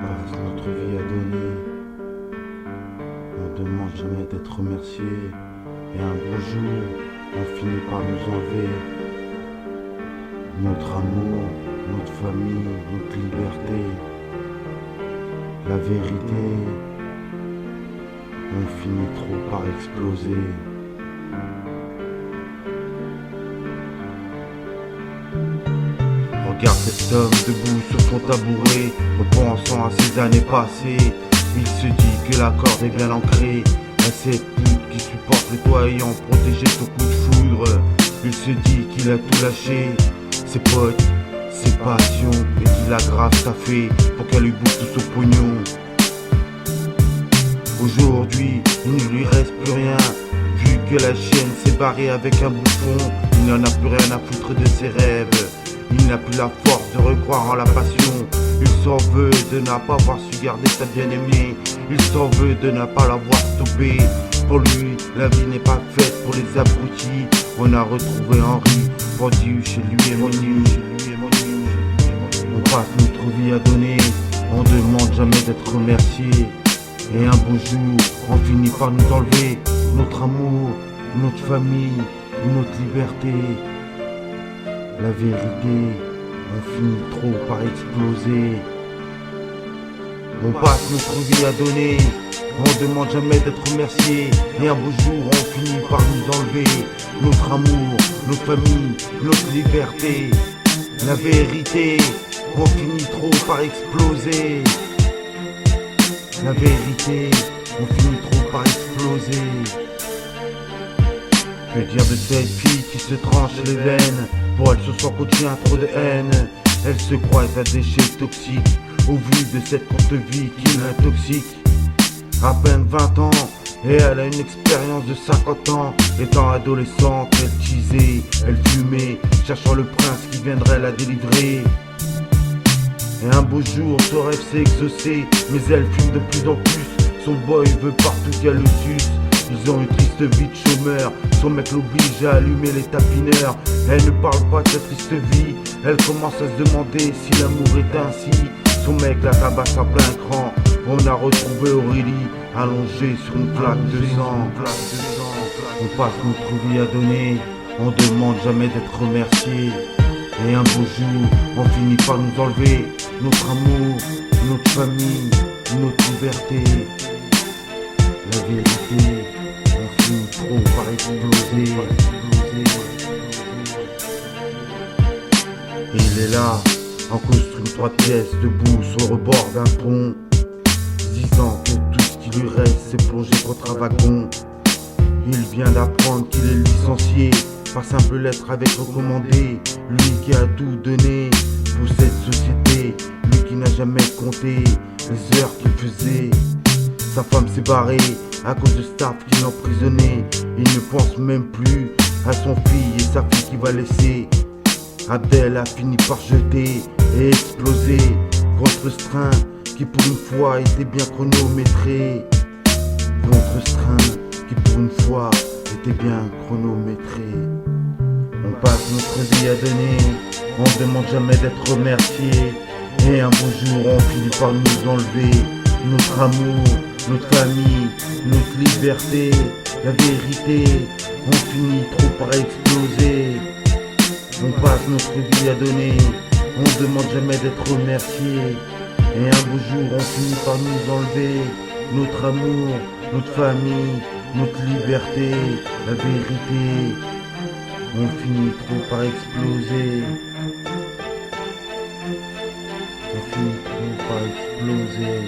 passe notre vie à donner. On demande jamais d'être remercié. Et un beau jour, on finit par nous enlever notre amour, notre famille, notre liberté. La vérité, on finit trop par exploser. Regarde cet homme debout sur son tabouret, repensant à ses années passées. Il se dit que la corde est bien ancrée à cette pute qui supporte le toit ayant protégé son coup de foudre. Il se dit qu'il a tout lâché, ses potes, ses passions, et qu'il a grave taffé pour qu'elle lui bouffe tout son pognon. Aujourd'hui, il ne lui reste plus rien, vu que la chienne s'est barrée avec un bouffon. Il n'en a plus rien à foutre de ses rêves. Il n'a plus la force de recroire en la passion. Il s'en veut de ne pas avoir su garder sa bien-aimée. Il s'en veut de ne pas l'avoir stoppée. Pour lui, la vie n'est pas faite pour les abrutis. On a retrouvé Henri, pendu chez lui et menu. On passe notre vie à donner. On demande jamais d'être remercié. Et un beau jour, on finit par nous enlever notre amour, notre famille, notre liberté. La vérité, on finit trop par exploser. On passe notre vie à donner, on demande jamais d'être remercié. Et un beau jour, on finit par nous enlever notre amour, notre famille, notre liberté. La vérité, on finit trop par exploser. La vérité, on finit trop par exploser. Que dire de cette fille qui se tranche les veines? Pour elle, ce soir contient trop de haine. Elle se croit à des déchets toxiques au vu de cette courte vie qui l'intoxique. À peine 20 ans, et elle a une expérience de 50 ans. Étant adolescente, elle teasait, elle fumait, cherchant le prince qui viendrait la délivrer. Et un beau jour, son rêve s'est exaucé, mais elle fume de plus en plus. Son boy veut partout qu'elle le suce. Ils ont une triste vie de chômeur, son mec l'oblige à allumer les tapineurs. Elle ne parle pas de sa triste vie, elle commence à se demander si l'amour est ainsi. Son mec la tabasse à plein cran. On a retrouvé Aurélie allongée sur une plaque de sang. On passe notre vie à donner, on demande jamais d'être remercié. Et un beau jour, on finit par nous enlever notre amour, notre famille, notre liberté. La vérité, on finit trop par exploser. Et il est là, en costume 3 pièces, debout sur le rebord d'un pont, disant que tout ce qui lui reste c'est plonger contre un wagon. Il vient d'apprendre qu'il est licencié par simple lettre avec recommandé. Lui qui a tout donné pour cette société, lui qui n'a jamais compté les heures qu'il faisait. Sa femme s'est barrée à cause de staff qui l'emprisonnait. Il ne pense même plus à son fille et sa fille qui va laisser. Abdel a fini par jeter et exploser contre ce train qui pour une fois était bien chronométré. Contre ce train qui pour une fois était bien chronométré. On passe notre vie à donner, on demande jamais d'être remercié. Et un beau jour on finit par nous enlever notre amour, notre famille, notre liberté. La vérité, on finit trop par exploser. On passe notre vie à donner, on demande jamais d'être remercié. Et un beau jour on finit par nous enlever notre amour, notre famille, notre liberté. La vérité, on finit trop par exploser. On finit trop par exploser.